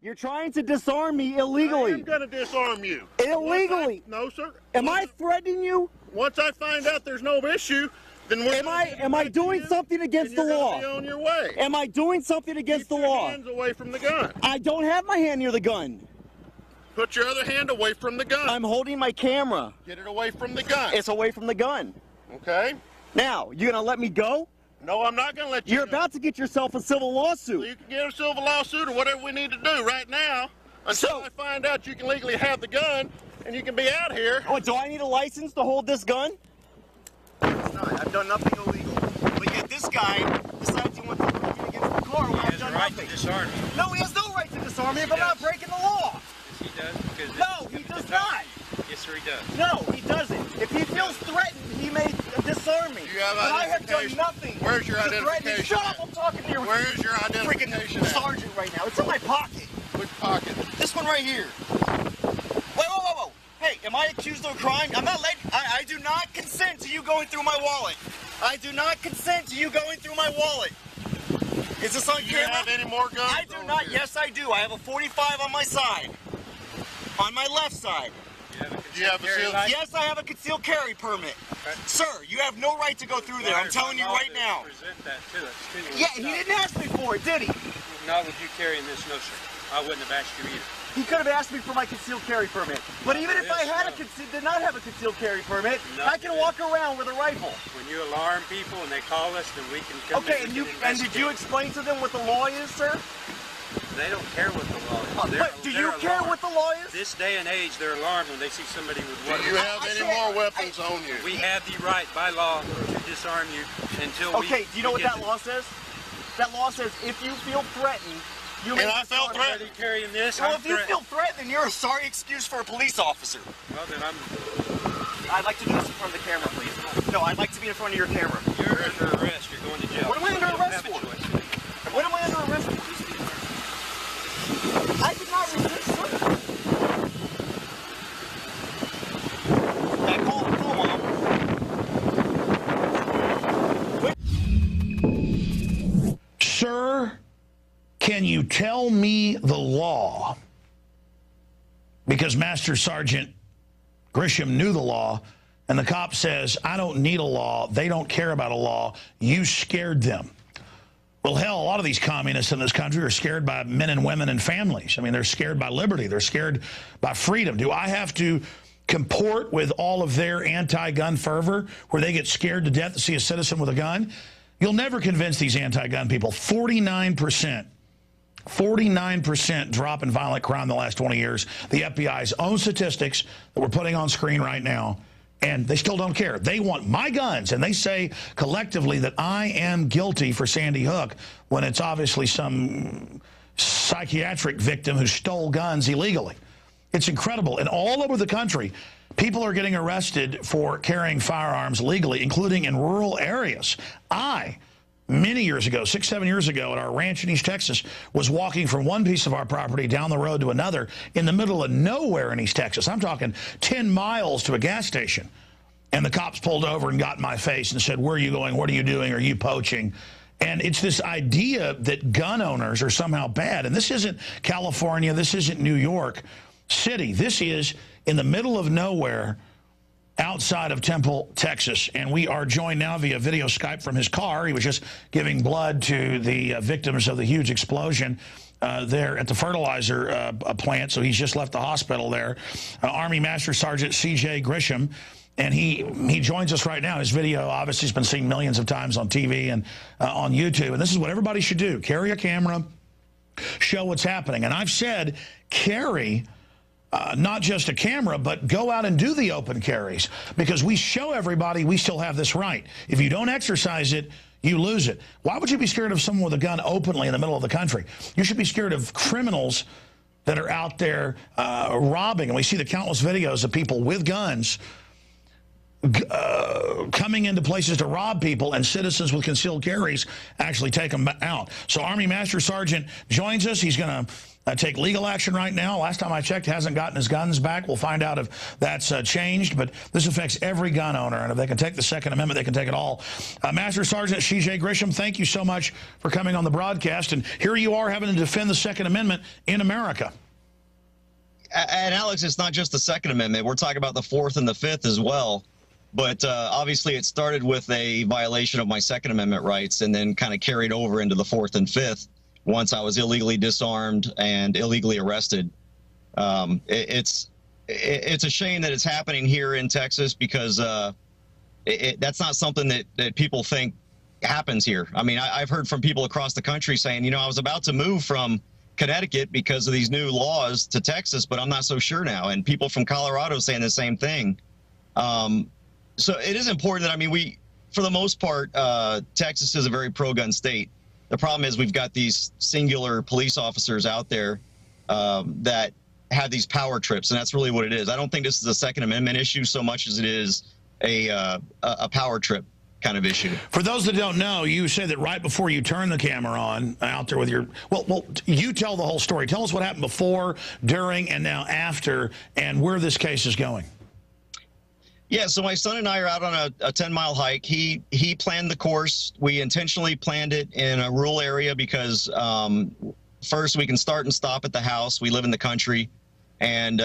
You're trying to disarm me illegally. I'm going to disarm you. Illegally? No, sir. Am I threatening you? Once I find out there's no issue, then we're am I doing something against the law? Be on your way. Am I doing something against the law? Keep your hands away from the gun. I don't have my hand near the gun. Put your other hand away from the gun. I'm holding my camera. Get it away from the gun. It's away from the gun. Okay. Now, you gonna let me go? No, I'm not going to let you You're about to get yourself a civil lawsuit. So you can get a civil lawsuit or whatever we need to do right now until I find out you can legally have the gun and you can be out here. Oh, do I need a license to hold this gun? No, I've done nothing illegal. But yet this guy decides he wants to break in against the car when I've done nothing. He has the right to disarm you. No, he has no right to disarm me if I'm not breaking the law. Yes, he does. Because no, he does not. Yes, sir, he does. No, he doesn't. If he feels threatened, he may disarm me. But I have done nothing. Where's your identification? Shut up, I'm talking to you. Where's your identification? Freaking sergeant right now. It's in my pocket. Which pocket? This one right here. Whoa. Hey, am I accused of a crime? I'm not letting. I do not consent to you going through my wallet. I do not consent to you going through my wallet. Is this on camera? Do you have any more guns? I do not. Yes, I do. I have a 45 on my side. On my left side. Do you have a concealed carry? Yes, I have a concealed carry permit. Okay. Sir, you have no right to go through there. I'm telling you right now. Present that to us. Yeah, he didn't ask me for it, did he? Not with you carrying this, no, sir. I wouldn't have asked you either. He could have asked me for my concealed carry permit. But even if I did not have a concealed carry permit, I can walk around with a rifle. When you alarm people and they call us, then we can come in and did you explain to them what the law is, sir? They don't care what the law is. But do you care what the law is? This day and age, they're alarmed when they see somebody with weapons. Do you have any more weapons on you? We have the right by law to disarm you until we... Okay, do you know what that law says? That law says if you feel threatened, you may... And I felt threatened. Carrying this, well, if you feel threatened, you're a sorry excuse for a police officer. Well, then I'd like to do this in front of the camera, please. No, I'd like to be in front of your camera. You're under arrest. You're going to jail. What am I under arrest for? What am I under arrest for? I did not resist, sir. I called Mom. Sir, can you tell me the law? Because Master Sergeant Grisham knew the law, and the cop says, I don't need a law. They don't care about a law. You scared them. Well, hell, a lot of these communists in this country are scared by men and women and families. I mean, they're scared by liberty. They're scared by freedom. Do I have to comport with all of their anti-gun fervor where they get scared to death to see a citizen with a gun? You'll never convince these anti-gun people. 49% drop in violent crime in the last 20 years. The FBI's own statistics that we're putting on screen right now. And they still don't care. They want my guns, and they say collectively that I am guilty for Sandy Hook when it's obviously some psychiatric victim who stole guns illegally. It's incredible. And all over the country, people are getting arrested for carrying firearms legally, including in rural areas. Many years ago, 6, 7 years ago, at our ranch in East Texas, was walking from one piece of our property down the road to another in the middle of nowhere in East Texas. I'm talking 10 miles to a gas station. And the cops pulled over and got in my face and said, where are you going? What are you doing? Are you poaching? And it's this idea that gun owners are somehow bad. And this isn't California. This isn't New York City. This is in the middle of nowhere, outside of Temple, Texas, and we are joined now via video Skype from his car. He was just giving blood to the victims of the huge explosion there at the fertilizer plant, so he's just left the hospital there. Army Master Sergeant C.J. Grisham, and he joins us right now. His video obviously has been seen millions of times on TV and on YouTube, and this is what everybody should do. Carry a camera, show what's happening. And I've said carry not just a camera, but go out and do the open carries, because we show everybody we still have this right. If you don't exercise it, you lose it. Why would you be scared of someone with a gun openly in the middle of the country? You should be scared of criminals that are out there robbing. And we see the countless videos of people with guns coming into places to rob people, and citizens with concealed carries actually take them out. So Army Master Sergeant joins us. He's going to take legal action right now. Last time I checked, hasn't gotten his guns back. We'll find out if that's changed, but this affects every gun owner, and if they can take the Second Amendment, they can take it all. Master Sergeant C.J. Grisham, thank you so much for coming on the broadcast, and here you are having to defend the Second Amendment in America. And Alex, it's not just the Second Amendment. We're talking about the Fourth and the Fifth as well. But obviously it started with a violation of my Second Amendment rights and then kind of carried over into the Fourth and Fifth once I was illegally disarmed and illegally arrested. It's a shame that it's happening here in Texas because that's not something that people think happens here. I mean, I've heard from people across the country saying, you know, I was about to move from Connecticut because of these new laws to Texas, but I'm not so sure now. And people from Colorado saying the same thing. So it is important that, I mean, for the most part, Texas is a very pro-gun state. The problem is we've got these singular police officers out there that have these power trips, and that's really what it is. I don't think this is a Second Amendment issue so much as it is a power trip kind of issue. For those that don't know, you said that right before you turned the camera on out there with your, well, you tell the whole story. Tell us what happened before, during, and now after, and where this case is going. Yeah, so my son and I are out on a 10-mile hike. He planned the course. We intentionally planned it in a rural area because first we can start and stop at the house. We live in the country, and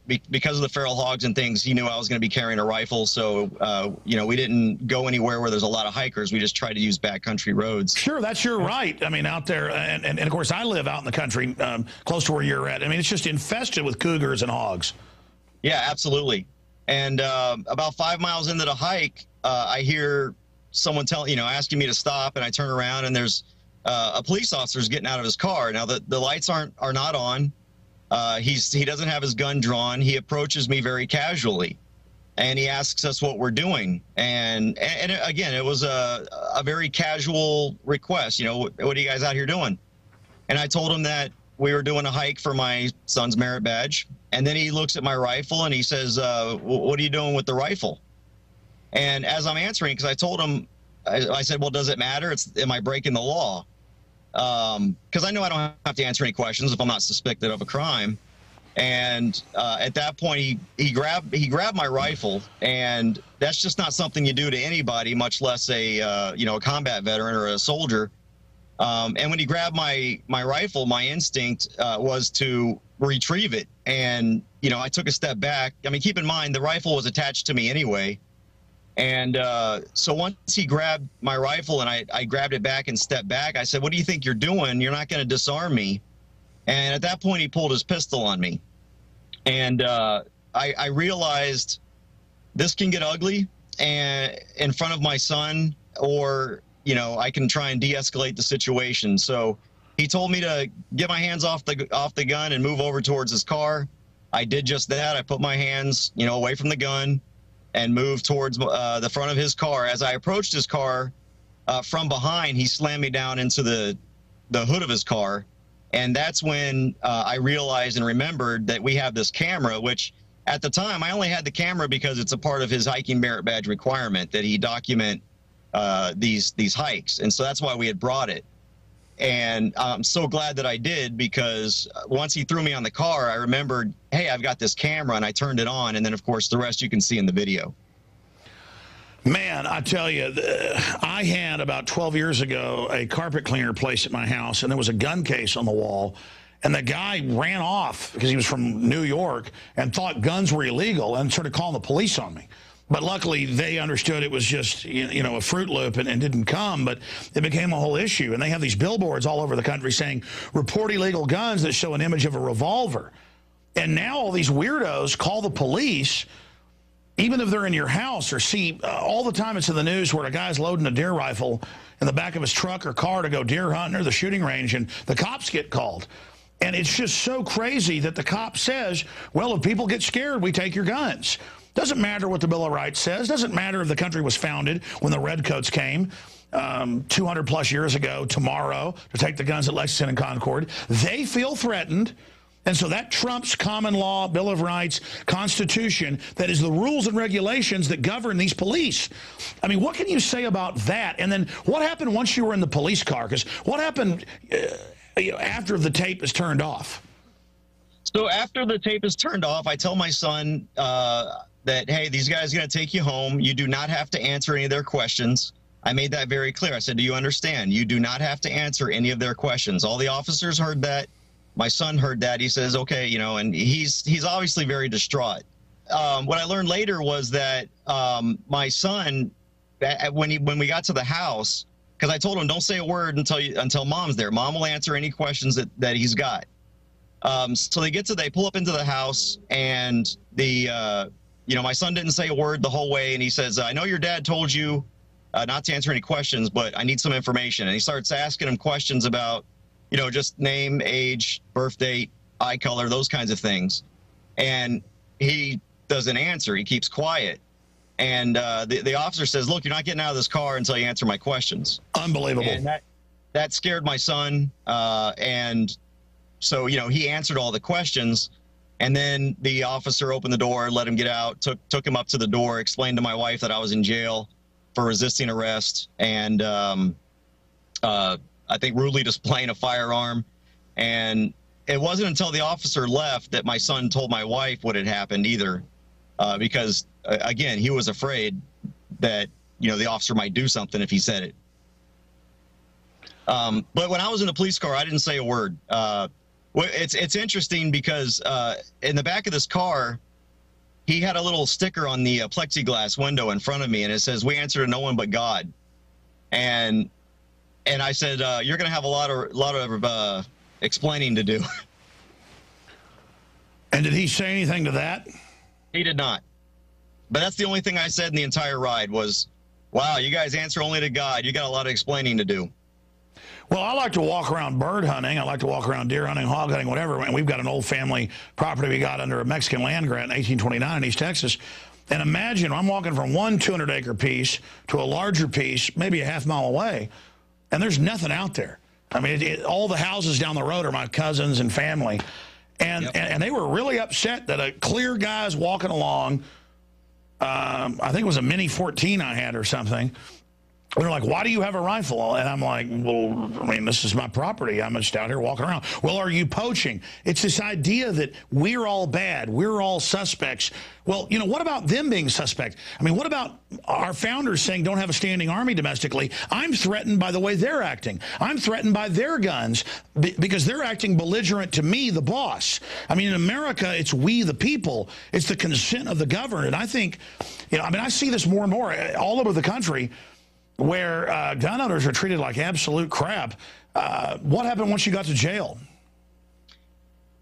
because of the feral hogs and things, he knew I was going to be carrying a rifle. So you know, we didn't go anywhere where there's a lot of hikers. We just tried to use backcountry roads. Sure, that's your right. I mean, out there, and of course, I live out in the country, close to where you're at. I mean, it's just infested with cougars and hogs. Yeah, absolutely. And about 5 miles into the hike, I hear someone asking me to stop, and I turn around, and there's a police officer's getting out of his car. Now the lights are not on. He doesn't have his gun drawn. He approaches me very casually, and he asks us what we're doing. And again, it was a very casual request. You know, what are you guys out here doing? And I told him that we were doing a hike for my son's merit badge. And then he looks at my rifle and he says, what are you doing with the rifle? And as I'm answering, because I told him, I said, well, does it matter? Am I breaking the law? Because I know I don't have to answer any questions if I'm not suspected of a crime. And at that point, he grabbed my rifle, and that's just not something you do to anybody, much less a combat veteran or a soldier. And when he grabbed my rifle, my instinct was to retrieve it. And, you know, I took a step back. I mean, keep in mind, the rifle was attached to me anyway. And so once he grabbed my rifle and I grabbed it back and stepped back, I said, what do you think you're doing? You're not going to disarm me. And at that point, he pulled his pistol on me. And I realized this can get ugly and in front of my son, or, you know, I can try and de-escalate the situation. So he told me to get my hands off the gun and move over towards his car. I did just that. I put my hands, you know, away from the gun and moved towards the front of his car. As I approached his car from behind, he slammed me down into the hood of his car. And that's when I realized and remembered that we have this camera, which at the time I only had the camera because it's a part of his hiking merit badge requirement that he document these hikes. And so that's why we had brought it. And I'm so glad that I did, because once he threw me on the car, I remembered, hey, I've got this camera, and I turned it on. And then, of course, the rest you can see in the video. Man, I tell you, I had about 12 years ago a carpet cleaner place at my house, and there was a gun case on the wall. And the guy ran off because he was from New York and thought guns were illegal and started calling the police on me. But luckily, they understood it was just, you know, a Fruit Loop and didn't come. But it became a whole issue. And they have these billboards all over the country saying, report illegal guns, that show an image of a revolver. And now all these weirdos call the police, even if they're in your house, or see all the time it's in the news where a guy's loading a deer rifle in the back of his truck or car to go deer hunting or the shooting range, and the cops get called. And it's just so crazy that the cop says, well, if people get scared, we take your guns. Doesn't matter what the Bill of Rights says. Doesn't matter if the country was founded when the Redcoats came 200 plus years ago tomorrow to take the guns at Lexington and Concord. They feel threatened. And so that trumps common law, Bill of Rights, Constitution, that is the rules and regulations that govern these police. I mean, what can you say about that? And then what happened once you were in the police car? Because what happened after the tape is turned off? So after the tape is turned off, I tell my son that, hey, these guys are going to take you home. You do not have to answer any of their questions. I made that very clear. I said, do you understand? You do not have to answer any of their questions. All the officers heard that. My son heard that. He says, okay, you know, and he's obviously very distraught. What I learned later was that my son, when we got to the house, because I told him, don't say a word until mom's there. Mom will answer any questions that he's got. So they pull up into the house, and my son didn't say a word the whole way, and he says, I know your dad told you not to answer any questions, but I need some information. And he starts asking him questions about, you know, just name, age, birth date, eye color, those kinds of things. And he doesn't answer. He keeps quiet. And the officer says, look, you're not getting out of this car until you answer my questions. Unbelievable. And that scared my son. And so, you know, he answered all the questions. And then the officer opened the door, let him get out, took him up to the door, explained to my wife that I was in jail for resisting arrest and I think rudely displaying a firearm. And it wasn't until the officer left that my son told my wife what had happened either, because, again, he was afraid that, you know, the officer might do something if he said it. But when I was in the police car, I didn't say a word. It's interesting because in the back of this car, he had a little sticker on the plexiglass window in front of me, and it says, we answer to no one but God. And I said, you're going to have a lot of explaining to do. And did he say anything to that? He did not. But that's the only thing I said in the entire ride was, wow, you guys answer only to God. You got a lot of explaining to do. Well, I like to walk around bird hunting. I like to walk around deer hunting, hog hunting, whatever. And we've got an old family property we got under a Mexican land grant in 1829 in East Texas. And imagine I'm walking from one 200-acre piece to a larger piece, maybe a half-mile away, and there's nothing out there. I mean, all the houses down the road are my cousins and family. And, yep. and they were really upset that a clear guy's walking along. I think it was a Mini 14 I had or something. They're like, why do you have a rifle? And I'm like, well, I mean, this is my property. I'm just out here walking around. Well, are you poaching? It's this idea that we're all bad. We're all suspects. Well, you know, what about them being suspect? I mean, what about our founders saying don't have a standing army domestically? I'm threatened by the way they're acting. I'm threatened by their guns because they're acting belligerent to me, the boss. I mean, in America, it's we, the people. It's the consent of the governed. And I think, you know, I mean, I see this more and more all over the country, where gun owners are treated like absolute crap. What happened once you got to jail?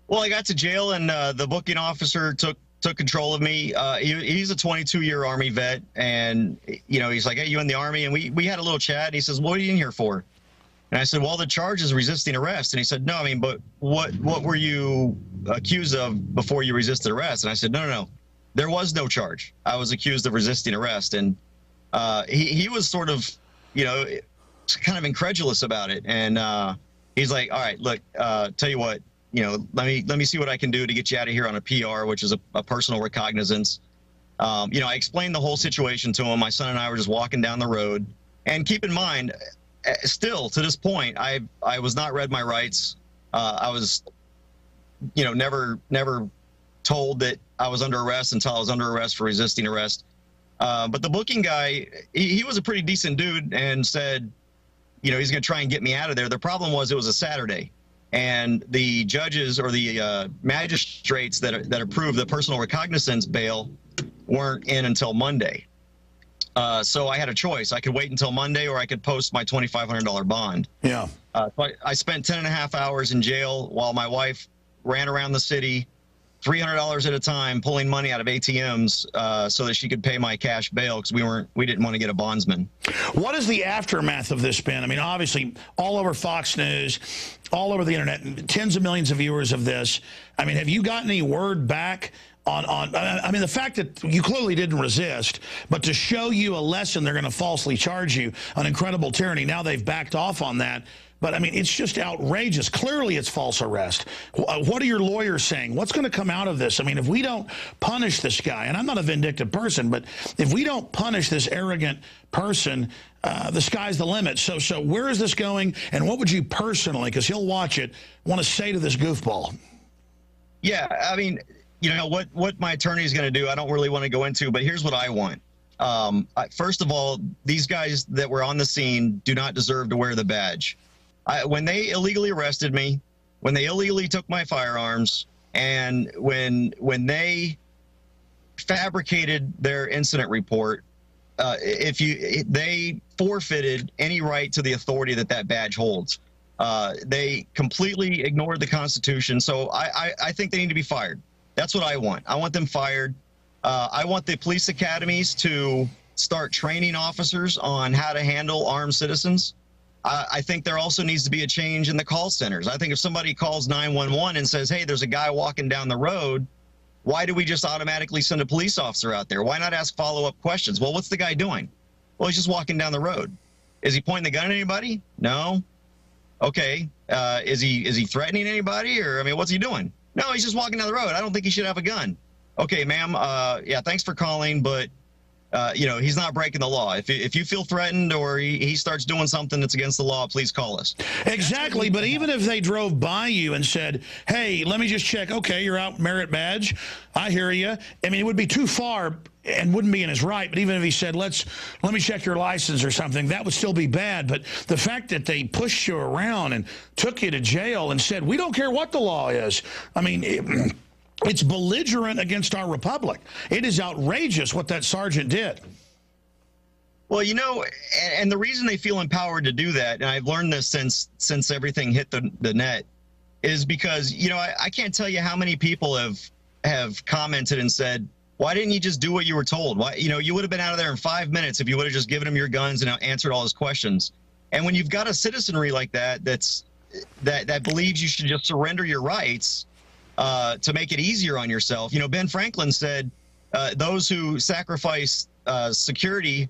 Well, I got to jail, and the booking officer took control of me. He's a 22-year Army vet, and, you know, he's like, hey, you in the Army? And we had a little chat. And he says, what are you in here for? And I said, well, the charge is resisting arrest. And he said, no, I mean, but what were you accused of before you resisted arrest? And I said, no. There was no charge. I was accused of resisting arrest. And he was sort of, you know, kind of incredulous about it. And he's like, all right, look, tell you what, you know, let me see what I can do to get you out of here on a PR, which is a personal recognizance. You know, I explained the whole situation to him. My son and I were just walking down the road. And keep in mind, still to this point, I was not read my rights. I was, you know, never told that I was under arrest until I was under arrest for resisting arrest. But the booking guy, he was a pretty decent dude and said, you know, he's going to try and get me out of there. The problem was it was a Saturday, and the judges or the magistrates that approved the personal recognizance bail weren't in until Monday. So I had a choice. I could wait until Monday, or I could post my $2,500 bond. Yeah. So I spent 10.5 hours in jail while my wife ran around the city, $300 at a time, pulling money out of ATMs so that she could pay my cash bail because we didn't want to get a bondsman. What has the aftermath of this been? I mean, obviously, all over Fox News, all over the internet, tens of millions of viewers of this. I mean, have you gotten any word back on I mean, the fact that you clearly didn't resist, but to show you a lesson, they're going to falsely charge you an incredible tyranny. Now they've backed off on that. But, I mean, it's just outrageous. Clearly, it's false arrest. What are your lawyers saying? What's going to come out of this? I mean, if we don't punish this guy, and I'm not a vindictive person, but if we don't punish this arrogant person, the sky's the limit. So where is this going, and what would you personally, because he'll watch it, want to say to this goofball? Yeah, I mean, you know, what my attorney is going to do, I don't really want to go into, but here's what I want. First of all, these guys that were on the scene do not deserve to wear the badge. When they illegally arrested me, when they illegally took my firearms, and when they fabricated their incident report, they forfeited any right to the authority that badge holds. They completely ignored the Constitution. So I think they need to be fired. That's what I want. I want them fired. I want the police academies to start training officers on how to handle armed citizens. I think there also needs to be a change in the call centers. I think if somebody calls 911 and says, hey, there's a guy walking down the road, why do we just automatically send a police officer out there? Why not ask follow-up questions? Well, what's the guy doing? Well, he's just walking down the road. Is he pointing the gun at anybody? No. Okay. Is he threatening anybody? Or, I mean, what's he doing? No, he's just walking down the road. I don't think he should have a gun. Okay, ma'am. Yeah, thanks for calling, but you know, he's not breaking the law. If you feel threatened or he starts doing something that's against the law, please call us. Exactly. But even if they drove by you and said, hey, let me just check. Okay, you're out, merit badge. I hear you. I mean, it would be too far and wouldn't be in his right. But even if he said, let me check your license or something, that would still be bad. But the fact that they pushed you around and took you to jail and said, we don't care what the law is. I mean, it's belligerent against our republic. It is outrageous what that sergeant did. Well, you know, and the reason they feel empowered to do that, and I've learned this since everything hit the net, is because, you know, I can't tell you how many people have commented and said, why didn't you just do what you were told? Why, you know, you would have been out of there in 5 minutes if you would have just given him your guns and answered all his questions. And when you've got a citizenry like that that believes you should just surrender your rights to make it easier on yourself. You know, Ben Franklin said, those who sacrifice security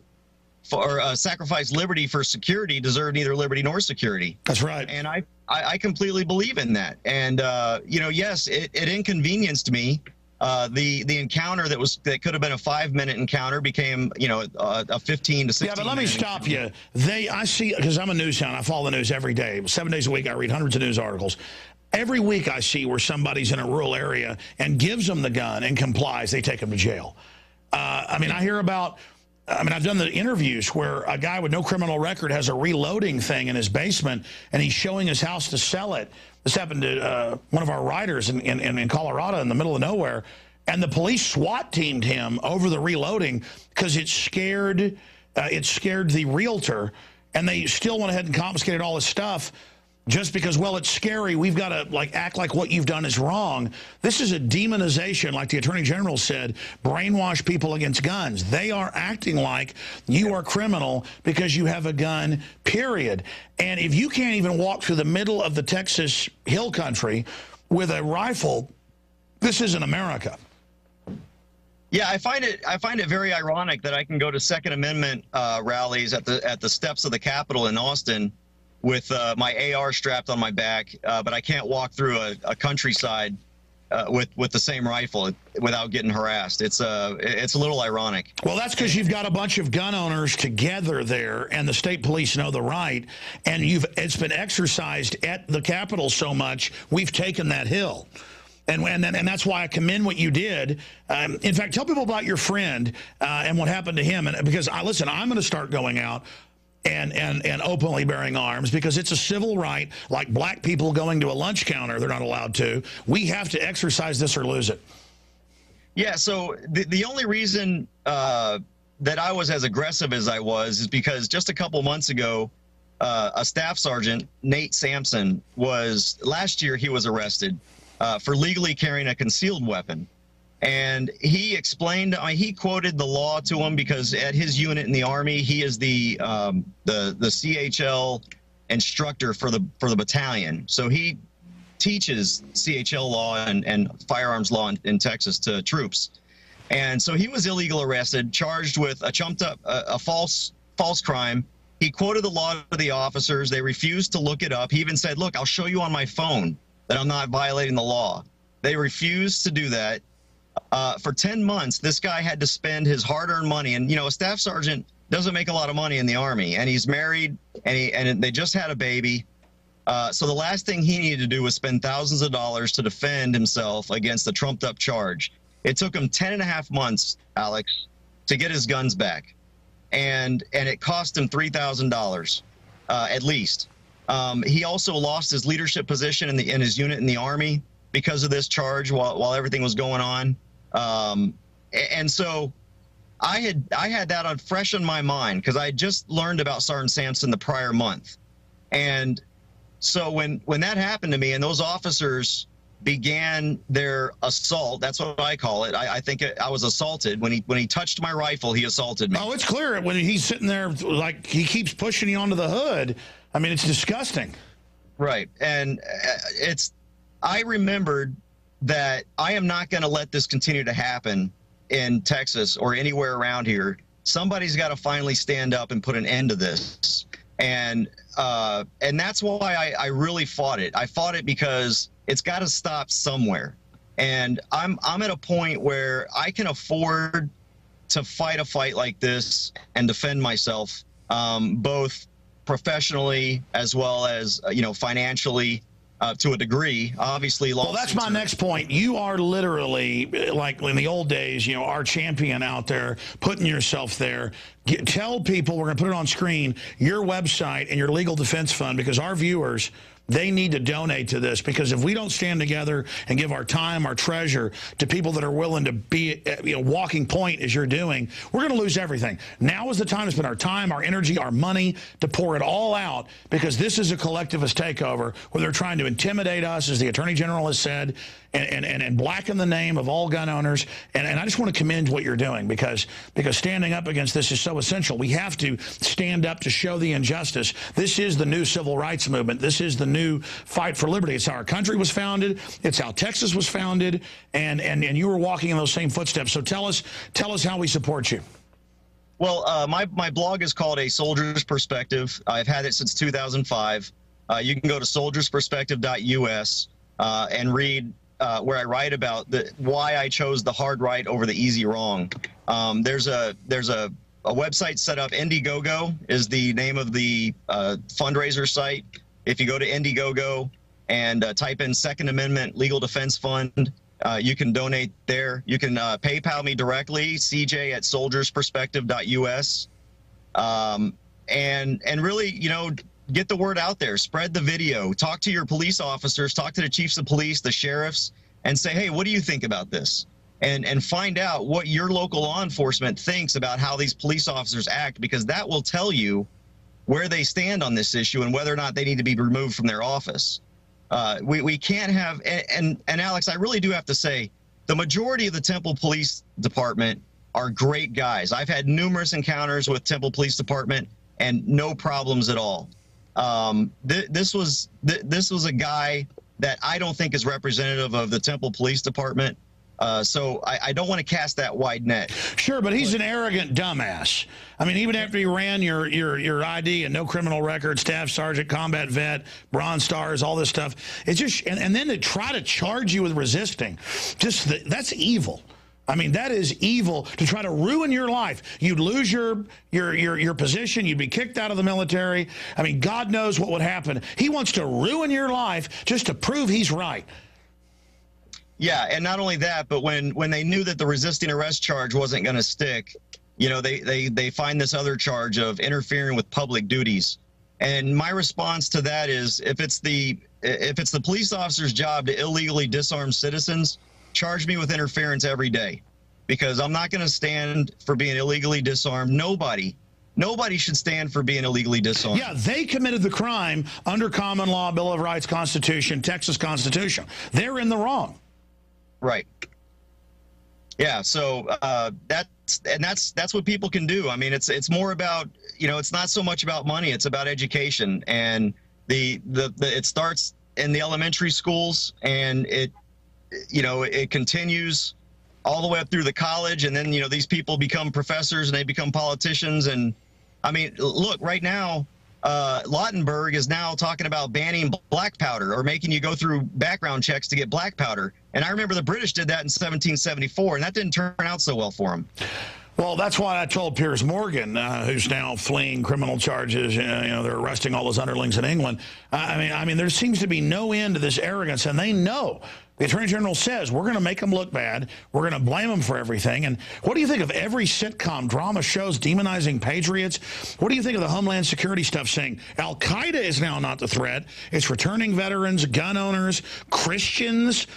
sacrifice liberty for security deserve neither liberty nor security. That's right. And I completely believe in that. And, you know, yes, it inconvenienced me. The encounter that could have been a 5-minute encounter became, you know, a 15 to 16. Yeah, but let me stop you. I see, because I'm a news hound. I follow the news every day. 7 days a week, I read hundreds of news articles. Every week I see where somebody's in a rural area and gives them the gun and complies, they take them to jail. I mean, I've done the interviews where a guy with no criminal record has a reloading thing in his basement, and he's showing his house to sell it. This happened to one of our writers in Colorado in the middle of nowhere, and the police SWAT teamed him over the reloading because it scared the realtor, and they still went ahead and confiscated all his stuff. Just because, well, it's scary, we've got to act like what you've done is wrong. This is a demonization, like the Attorney General said, brainwash people against guns. They are acting like you are criminal because you have a gun, period. And if you can't even walk through the middle of the Texas hill country with a rifle, this isn't America. Yeah, I find it very ironic that I can go to Second Amendment rallies at the steps of the Capitol in Austin with my AR strapped on my back, but I can't walk through a countryside with the same rifle without getting harassed. It's a little ironic. Well, that's because you've got a bunch of gun owners together there, and the state police know the right, and it's been exercised at the Capitol so much, we've taken that hill. And that's why I commend what you did. In fact, tell people about your friend and what happened to him. And because listen, I'm going to start going out and openly bearing arms because it's a civil right, like black people going to a lunch counter. They're not allowed to. We have to exercise this or lose it. Yeah, so the only reason that I was as aggressive as I was is because just a couple months ago, a staff sergeant, Nate Sampson, last year he was arrested for legally carrying a concealed weapon. And he explained, he quoted the law to him because at his unit in the Army, he is the CHL instructor for the battalion. So he teaches CHL law and firearms law in Texas to troops. And so he was illegal arrested, charged with a false crime. He quoted the law to the officers. They refused to look it up. He even said, look, I'll show you on my phone that I'm not violating the law. They refused to do that. For 10 months, this guy had to spend his hard-earned money. And, you know, a staff sergeant doesn't make a lot of money in the Army. And he's married, and they just had a baby. So the last thing he needed to do was spend thousands of dollars to defend himself against a trumped-up charge. It took him 10.5 months, Alex, to get his guns back, and it cost him $3,000 at least. He also lost his leadership position in his unit in the Army because of this charge while everything was going on. And so I had that on fresh in my mind because I had just learned about Sergeant Sampson the prior month. And so when that happened to me and those officers began their assault, that's what I call it. I think I was assaulted. When he touched my rifle, he assaulted me. Oh, it's clear when he's sitting there like he keeps pushing you onto the hood. I mean, it's disgusting. Right. And I remembered that I am not going to let this continue to happen in Texas or anywhere around here. Somebody's got to finally stand up and put an end to this. And that's why I really fought it. I fought it because it's got to stop somewhere. And I'm at a point where I can afford to fight a fight like this and defend myself, both professionally as well as financially, to a degree. Obviously, well, that's my next point. You are literally, like in the old days, our champion out there, putting yourself there. Tell people, we're going to put it on screen, your website and your legal defense fund, because our viewers, they need to donate to this, because if we don't stand together and give our time, our treasure to people that are willing to be walking point as you're doing, we're going to lose everything. Now is the time to spend our time, our energy, our money to pour it all out, because this is a collectivist takeover where they're trying to intimidate us, as the Attorney General has said, and blacken the name of all gun owners. And I just want to commend what you're doing, because standing up against this is so essential. We have to stand up to show the injustice. This is the new civil rights movement. This is the new fight for liberty. It's how our country was founded. It's how Texas was founded. And you were walking in those same footsteps. So tell us how we support you. Well, my blog is called A Soldier's Perspective. I've had it since 2005. You can go to soldiersperspective.us and read where I write about why I chose the hard right over the easy wrong. There's a website set up. Indiegogo is the name of the fundraiser site. If you go to Indiegogo and type in Second Amendment Legal Defense Fund, you can donate there. You can PayPal me directly, cj@soldiersperspective.us, and really, get the word out there. Spread the video. Talk to your police officers. Talk to the chiefs of police, the sheriffs, and say, hey, what do you think about this? And find out what your local law enforcement thinks about how these police officers act, because that will tell you where they stand on this issue and whether or not they need to be removed from their office. We can't have, and Alex, I really do have to say, the majority of the Temple Police Department are great guys. I've had numerous encounters with Temple Police Department and no problems at all. This was a guy that I don't think is representative of the Temple Police Department. So I don't want to cast that wide net. Sure, but he's an arrogant dumbass. I mean, even after he ran your ID and no criminal record, staff sergeant, combat vet, Bronze Stars, all this stuff, it's just and then to try to charge you with resisting, that's evil. I mean, that is evil, to try to ruin your life. You'd lose your position. You'd be kicked out of the military. I mean, God knows what would happen. He wants to ruin your life just to prove he's right. Yeah, and not only that, but when they knew that the resisting arrest charge wasn't going to stick, they find this other charge of interfering with public duties. And my response to that is, if it's the police officer's job to illegally disarm citizens, charge me with interference every day, because I'm not going to stand for being illegally disarmed. Nobody should stand for being illegally disarmed. Yeah, they committed the crime under common law, Bill of Rights, Constitution, Texas Constitution. They're in the wrong. Right. Yeah. So that's what people can do. I mean, it's more about, it's not so much about money. It's about education, and it starts in the elementary schools, and it continues all the way up through the college, and then these people become professors and they become politicians. And I mean, look, right now, Lautenberg is now talking about banning black powder, or making you go through background checks to get black powder. And I remember the British did that in 1774, and that didn't turn out so well for them. Well, that's why I told Piers Morgan, who's now fleeing criminal charges. They're arresting all his underlings in England. I mean, there seems to be no end to this arrogance, and they know. The Attorney General says, we're going to make them look bad. We're going to blame them for everything. And what do you think of every sitcom drama shows demonizing patriots? What do you think of the Homeland Security stuff saying Al-Qaeda is now not the threat? It's returning veterans, gun owners, Christians.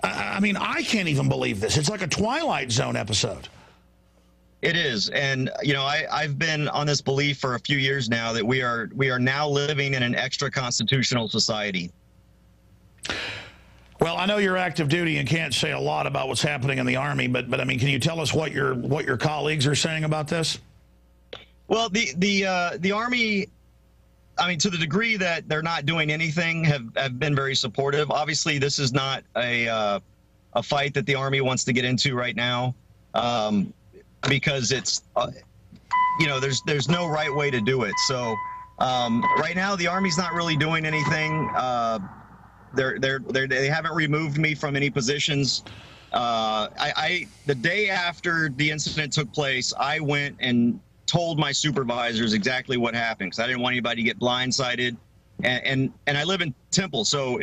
I mean, I can't even believe this. It's like a Twilight Zone episode. It is, and I've been on this belief for a few years now that we are now living in an extra constitutional society. Well, I know you're active duty and can't say a lot about what's happening in the Army, but I mean, can you tell us what your colleagues are saying about this? Well, the Army, I mean, to the degree that they're not doing anything, have been very supportive. Obviously, this is not a fight that the Army wants to get into right now. Because it's, there's no right way to do it. So right now, the Army's not really doing anything. They haven't removed me from any positions. The day after the incident took place, I went and told my supervisors exactly what happened because I didn't want anybody to get blindsided. And I live in Temple, so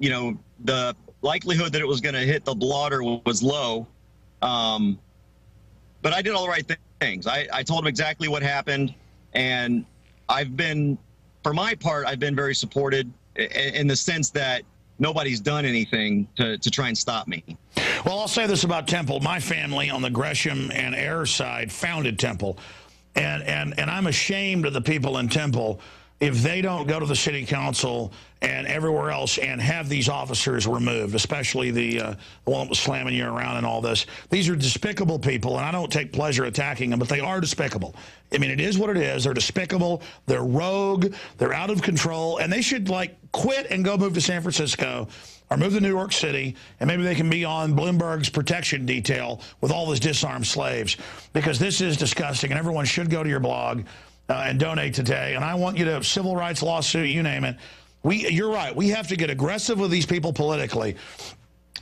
the likelihood that it was going to hit the blotter was low. But I did all the right things. I told them exactly what happened, and for my part, I've been very supported in the sense that nobody's done anything to try and stop me. Well, I'll say this about Temple. My family on the Grisham and Ayr side founded Temple, and I'm ashamed of the people in Temple if they don't go to the city council and everywhere else and have these officers removed, especially the one that was slamming you around and all this. These are despicable people, and I don't take pleasure attacking them, but they are despicable. I mean, it is what it is. They're despicable. They're rogue. They're out of control, and they should, quit and go move to San Francisco or move to New York City, and maybe they can be on Bloomberg's protection detail with all those disarmed slaves, because this is disgusting, and everyone should go to your blog and donate today. And I want you to civil rights lawsuit, you name it. You're right. We have to get aggressive with these people politically,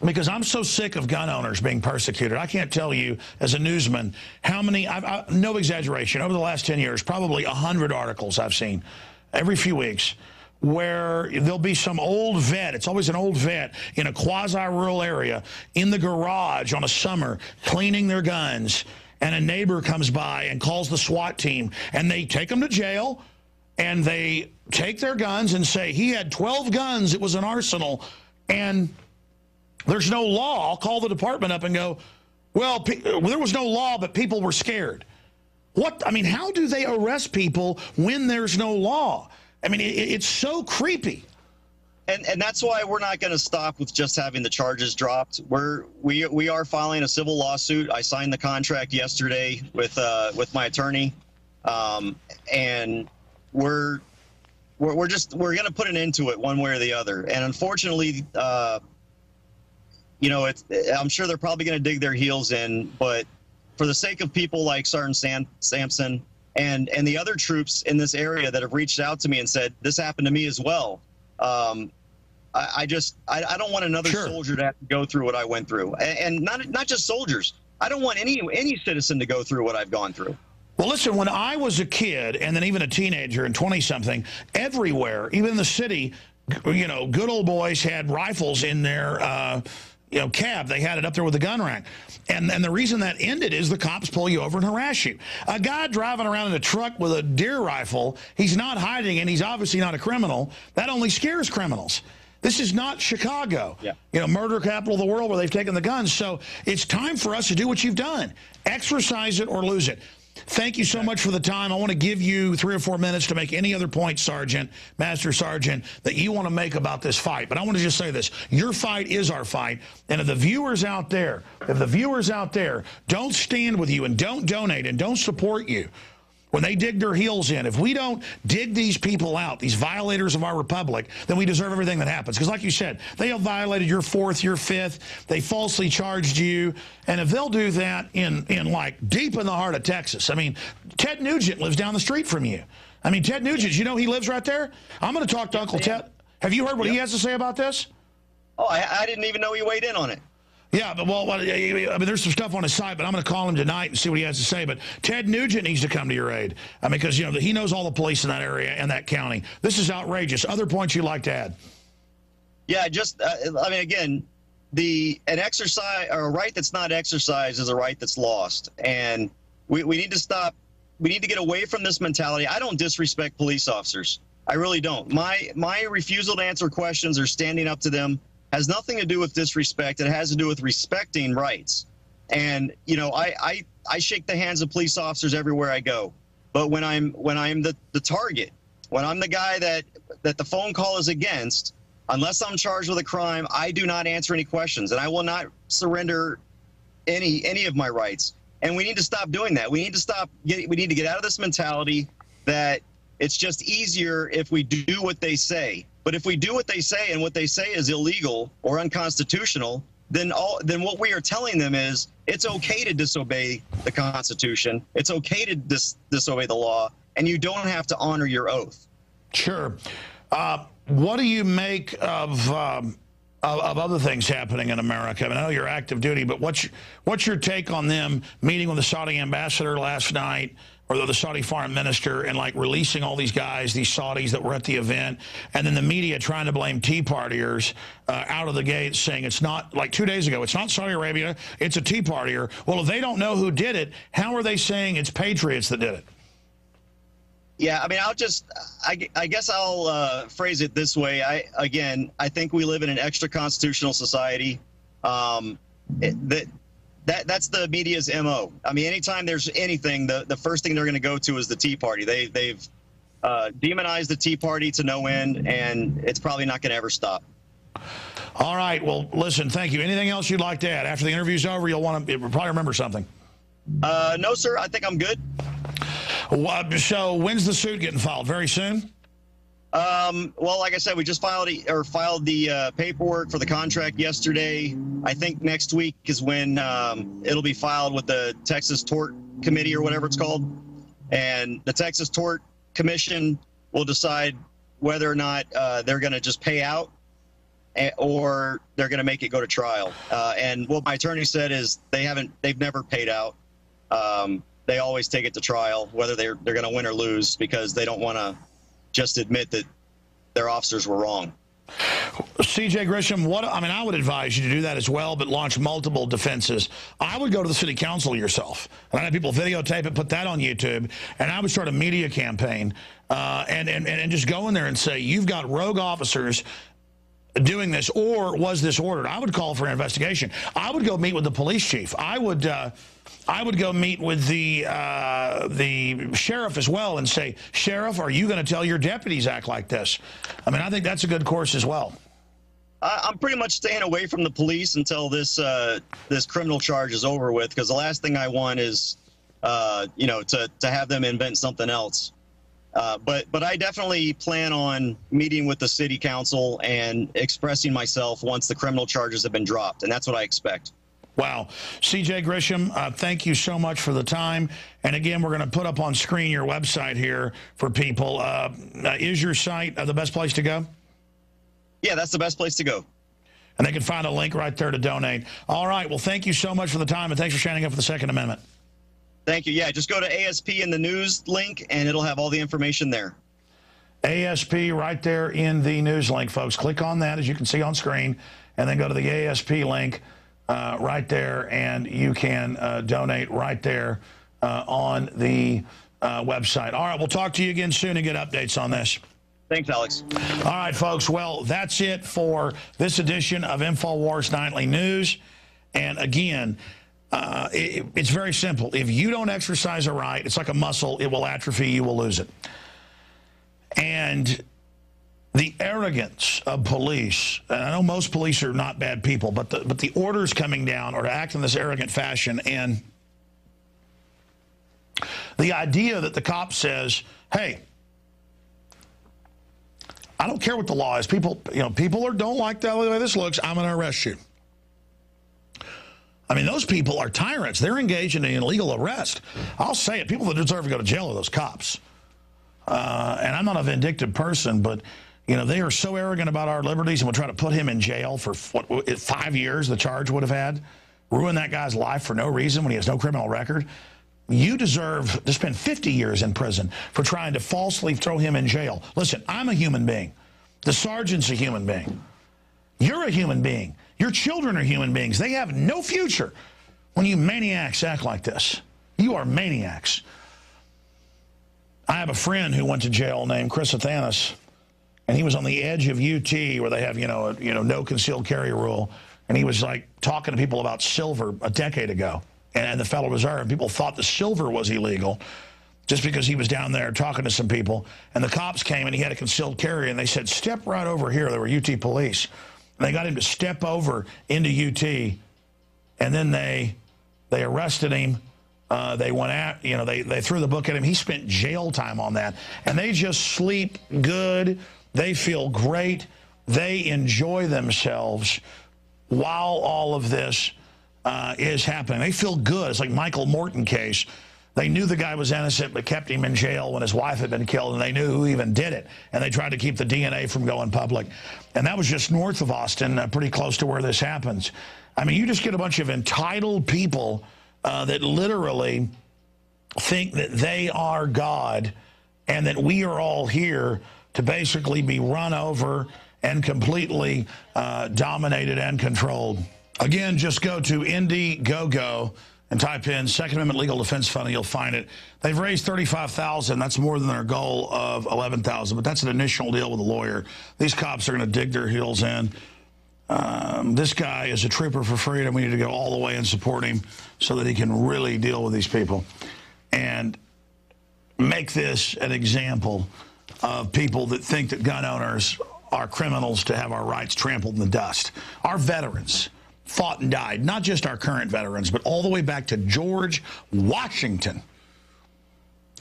because I'm so sick of gun owners being persecuted. I can't tell you, as a newsman, how many, no exaggeration, over the last 10 years, probably 100 articles I've seen every few weeks where there'll be some old vet, it's always an old vet, in a quasi-rural area, in the garage on a summer, cleaning their guns, and a neighbor comes by and calls the SWAT team, and they take them to jail, and they take their guns and say, he had 12 guns, it was an arsenal, and there's no law. I'll call the department up and go, well, there was no law, but people were scared. I mean, how do they arrest people when there's no law? I mean, it's so creepy. And that's why we're not going to stop with just having the charges dropped. We are filing a civil lawsuit. I signed the contract yesterday with my attorney, and we're going to put an end to it one way or the other. And unfortunately, I'm sure they're probably going to dig their heels in, but for the sake of people like Sergeant Sampson and the other troops in this area that have reached out to me and said this happened to me as well. I don't want another soldier to have to go through what I went through, and not just soldiers. I don't want any citizen to go through what I've gone through. Well, listen, when I was a kid and then even a teenager and 20-something, everywhere, even in the city, good old boys had rifles in their cab. They had it up there with the gun rack. And the reason that ended is the cops pull you over and harass you. A guy driving around in a truck with a deer rifle, he's not hiding and he's obviously not a criminal. That only scares criminals. This is not Chicago, murder capital of the world where they've taken the guns. So it's time for us to do what you've done. Exercise it or lose it. Thank you so much for the time. I want to give you 3 or 4 minutes to make any other point, Sergeant, Master Sergeant, that you want to make about this fight. But I want to just say this. Your fight is our fight. And if the viewers out there don't stand with you and don't donate and don't support you when they dig their heels in, if we don't dig these people out, these violators of our republic, then we deserve everything that happens. Because like you said, they have violated your 4th, your 5th. They falsely charged you. And if they'll do that in deep in the heart of Texas, I mean, Ted Nugent lives down the street from you. I mean, Ted Nugent, he lives right there? I'm going to talk to Uncle Ted. Have you heard what he has to say about this? Oh, I didn't even know he weighed in on it. Yeah, but I mean, there's some stuff on his site, but I'm going to call him tonight and see what he has to say. But Ted Nugent needs to come to your aid. I mean, because, you know, he knows all the police in that area and that county. This is outrageous. Other points you'd like to add? Yeah, just, I mean, again, an exercise or a right that's not exercised is a right that's lost. And we need to stop. We need to get away from this mentality. I don't disrespect police officers. I really don't. My refusal to answer questions or standing up to them has nothing to do with disrespect. It has to do with respecting rights. And, you know, I shake the hands of police officers everywhere I go. But when I'm the target, when I'm the guy that the phone call is against, unless I'm charged with a crime, I do not answer any questions, and I will not surrender any of my rights. And we need to stop doing that. We need to get out of this mentality that it's just easier if we do what they say. But if we do what they say and what they say is illegal or unconstitutional, then what we are telling them is it's okay to disobey the Constitution. It's okay to disobey the law, and you don't have to honor your oath. Sure. What do you make of other things happening in America? I mean, I know you're active duty, but what's your take on them meeting with the Saudi ambassador last night, or the Saudi foreign minister, and like releasing all these guys, these Saudis that were at the event, and then the media trying to blame Tea Partiers out of the gate, saying it's not, like 2 days ago, it's not Saudi Arabia, it's a Tea Partier. Well, if they don't know who did it, how are they saying it's patriots that did it? Yeah, I mean, I guess I'll phrase it this way. I think we live in an extra constitutional society. That's the media's MO. I mean, anytime there's anything, the first thing they're going to go to is the Tea Party. They've demonized the Tea Party to no end, and it's probably not going to ever stop. All right. Well, listen, thank you. Anything else you'd like to add? After the interview's over, you'll probably remember something. No, sir. I think I'm good. So when's the suit getting filed? Very soon? Well, like I said, we just filed the paperwork for the contract yesterday. I think next week is when it'll be filed with the Texas Tort Committee or whatever it's called. And the Texas Tort Commission will decide whether or not they're going to just pay out or they're going to make it go to trial. And what my attorney said is they've never paid out. They always take it to trial, whether they're going to win or lose, because they don't want to just admit that their officers were wrong. C.J. Grisham, I would advise you to do that as well, but launch multiple defenses. I would go to the city council yourself. And I have people videotape it, put that on YouTube, and I would start a media campaign and just go in there and say, you've got rogue officers doing this, or was this ordered? I would call for an investigation. I would go meet with the police chief. I would go meet with the sheriff as well and say, Sheriff, are you going to tell your deputies act like this? I mean, I think that's a good course as well. I'm pretty much staying away from the police until this criminal charge is over with, because the last thing I want is, to have them invent something else. But I definitely plan on meeting with the city council and expressing myself once the criminal charges have been dropped, and that's what I expect. Wow. C.J. Grisham, thank you so much for the time. And again, we're going to put up on screen your website here for people. Is your site the best place to go? Yeah, that's the best place to go. And they can find a link right there to donate. All right. Well, thank you so much for the time, and thanks for standing up for the Second Amendment. Thank you. Yeah, just go to ASP in the news link, and it'll have all the information there. ASP right there in the news link, folks. Click on that, as you can see on screen, and then go to the ASP link right there, and you can donate right there on the website. All right, we'll talk to you again soon and get updates on this. Thanks, Alex. All right, folks. Well, that's it for this edition of InfoWars Nightly News. And again, it's very simple. If you don't exercise a right, it's like a muscle. It will atrophy. You will lose it. And the arrogance of police, and I know most police are not bad people, but the orders coming down are to act in this arrogant fashion. And the idea that the cop says, hey, I don't care what the law is. People don't like the way this looks. I'm going to arrest you. I mean, those people are tyrants. They're engaged in an illegal arrest. I'll say it. People that deserve to go to jail are those cops. And I'm not a vindictive person, but You know, they are so arrogant about our liberties and would try to put him in jail for, 5 years the charge would have had? Ruin that guy's life for no reason when he has no criminal record? You deserve to spend 50 years in prison for trying to falsely throw him in jail. Listen, I'm a human being. The sergeant's a human being. You're a human being. Your children are human beings. They have no future when you maniacs act like this. You are maniacs. I have a friend who went to jail named Chris Athanas. And he was on the edge of UT where they have, no concealed carry rule. And he was like talking to people about silver a decade ago and the Federal Reserve. People thought the silver was illegal just because he was down there talking to some people. And the cops came and he had a concealed carry and they said, step right over here. They were UT police. And they got him to step over into UT. And then they arrested him. They went at, they threw the book at him. He spent jail time on that. And they just sleep good. They feel great. They enjoy themselves while all of this is happening. They feel good. It's like Michael Morton case. They knew the guy was innocent but kept him in jail when his wife had been killed, and they knew who even did it. And they tried to keep the DNA from going public. And that was just north of Austin, pretty close to where this happens. I mean, you just get a bunch of entitled people that literally think that they are God and that we are all here to basically be run over and completely dominated and controlled. Again, just go to Indiegogo and type in Second Amendment Legal Defense Fund, and you'll find it. They've raised $35,000. That's more than their goal of $11,000, but that's an initial deal with a lawyer. These cops are going to dig their heels in. This guy is a trooper for freedom. We need to go all the way and support him so that he can really deal with these people and make this an example of people that think that gun owners are criminals to have our rights trampled in the dust. Our veterans fought and died, not just our current veterans, but all the way back to George Washington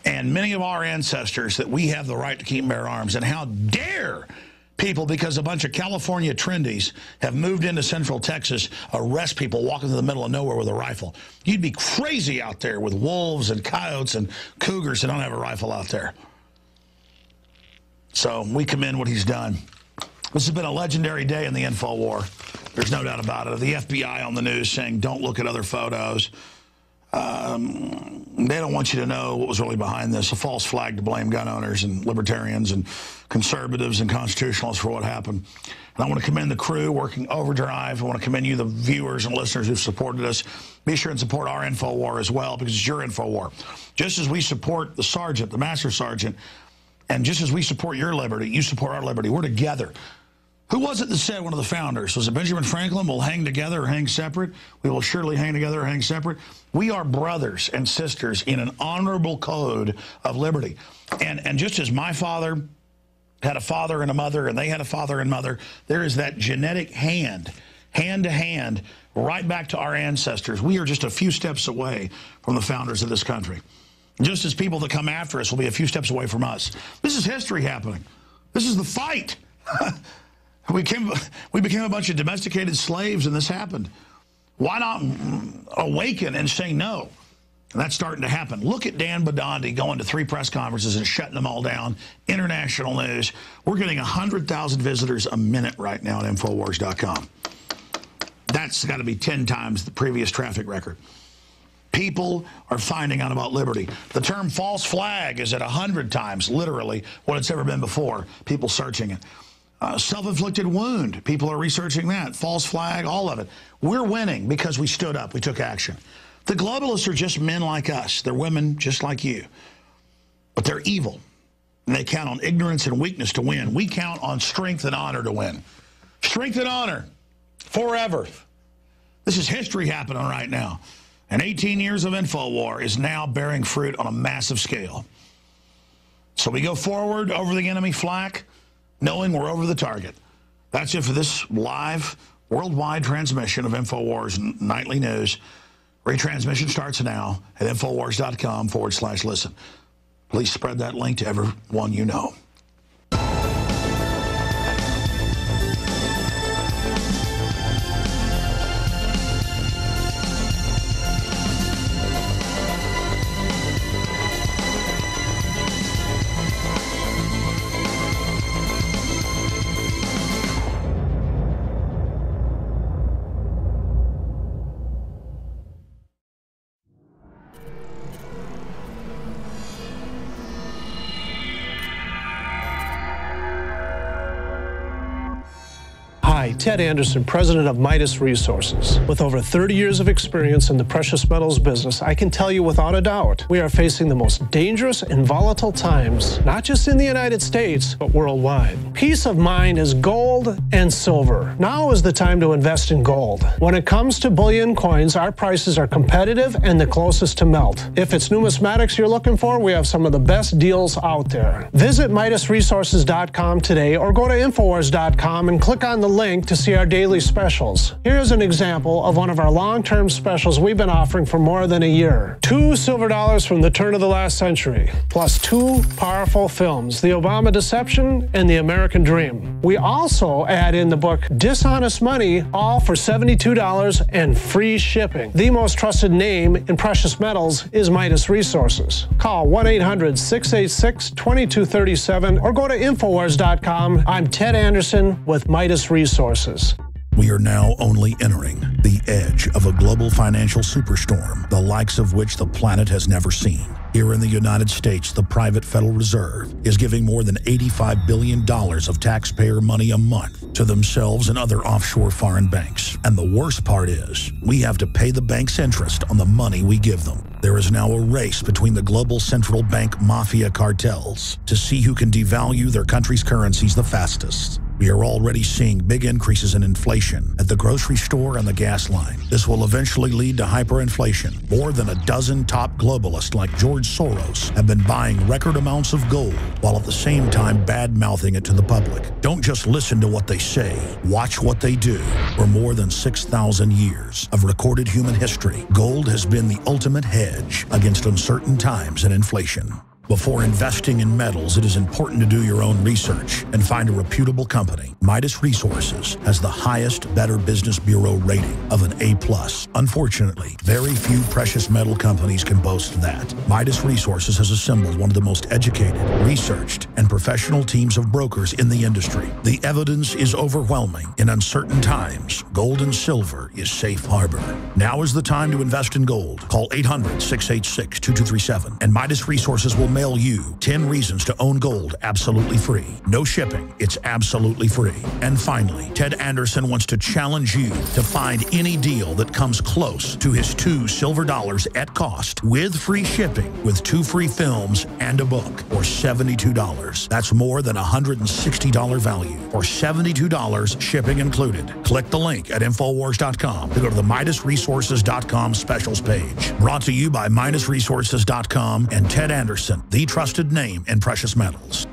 and many of our ancestors, that we have the right to keep and bear arms. And how dare people, because a bunch of California trendies have moved into Central Texas, arrest people walking through the middle of nowhere with a rifle. You'd be crazy out there with wolves and coyotes and cougars that don't have a rifle out there. So we commend what he's done. This has been a legendary day in the info war. There's no doubt about it. The FBI on the news saying, don't look at other photos. They don't want you to know what was really behind this. A false flag to blame gun owners and libertarians and conservatives and constitutionalists for what happened. And I want to commend the crew working overdrive. I want to commend you, the viewers and listeners who've supported us. Be sure and support our info war as well, because it's your info war. Just as we support the sergeant, the master sergeant, and just as we support your liberty, you support our liberty. We're together. Who was it that said, one of the founders? Was it Benjamin Franklin? We'll hang together or hang separate. We will surely hang together or hang separate. We are brothers and sisters in an honorable code of liberty. And just as my father had a father and a mother, and they had a father and mother, there is that genetic hand to hand, right back to our ancestors. We are just a few steps away from the founders of this country. Just as people that come after us will be a few steps away from us. This is history happening. This is the fight. We became a bunch of domesticated slaves, and this happened. Why not awaken and say no? And that's starting to happen. Look at Dan Badandi going to 3 press conferences and shutting them all down. International news. We're getting 100,000 visitors a minute right now at Infowars.com. That's got to be 10 times the previous traffic record. People are finding out about liberty. The term false flag is at 100 times, literally, what it's ever been before. People searching it. Self-inflicted wound. People are researching that. False flag, all of it. We're winning because we stood up. We took action. The globalists are just men like us. They're women just like you. But they're evil. And they count on ignorance and weakness to win. We count on strength and honor to win. Strength and honor. Forever. This is history happening right now. And 18 years of InfoWar is now bearing fruit on a massive scale. So we go forward over the enemy flak, knowing we're over the target. That's it for this live worldwide transmission of InfoWars nightly news. Retransmission starts now at Infowars.com/listen. Please spread that link to everyone you know. Hi, Ted Anderson, president of Midas Resources. With over 30 years of experience in the precious metals business, I can tell you without a doubt, we are facing the most dangerous and volatile times, not just in the United States, but worldwide. Peace of mind is gold and silver. Now is the time to invest in gold. When it comes to bullion coins, our prices are competitive and the closest to melt. If it's numismatics you're looking for, we have some of the best deals out there. Visit MidasResources.com today or go to Infowars.com and click on the link to see our daily specials. Here's an example of one of our long-term specials we've been offering for more than a year. 2 silver dollars from the turn of the last century, plus 2 powerful films, The Obama Deception and The American Dream. We also add in the book Dishonest Money, all for $72 and free shipping. The most trusted name in precious metals is Midas Resources. Call 1-800-686-2237 or go to Infowars.com. I'm Ted Anderson with Midas Resources. We are now only entering the edge of a global financial superstorm, the likes of which the planet has never seen. Here in the United States, the private Federal Reserve is giving more than $85 billion of taxpayer money a month to themselves and other offshore foreign banks. And the worst part is, we have to pay the bank's interest on the money we give them. There is now a race between the global central bank mafia cartels to see who can devalue their country's currencies the fastest. We are already seeing big increases in inflation at the grocery store and the gas line. This will eventually lead to hyperinflation. More than a dozen top globalists like George Soros have been buying record amounts of gold while at the same time bad-mouthing it to the public. Don't just listen to what they say, watch what they do. For more than 6,000 years of recorded human history, gold has been the ultimate hedge against uncertain times and inflation. Before investing in metals, it is important to do your own research and find a reputable company. Midas Resources has the highest Better Business Bureau rating of an A+. Unfortunately, very few precious metal companies can boast that. Midas Resources has assembled one of the most educated, researched, and professional teams of brokers in the industry. The evidence is overwhelming. In uncertain times, gold and silver is safe harbor. Now is the time to invest in gold. Call 800-686-2237 and Midas Resources will mail you 10 reasons to own gold absolutely free. No shipping. It's absolutely free. And finally, Ted Anderson wants to challenge you to find any deal that comes close to his 2 silver dollars at cost with free shipping with 2 free films and a book for $72. That's more than $160 value for $72 shipping included. Click the link at Infowars.com to go to the MidasResources.com specials page. Brought to you by MidasResources.com and Ted Anderson, the trusted name in precious metals.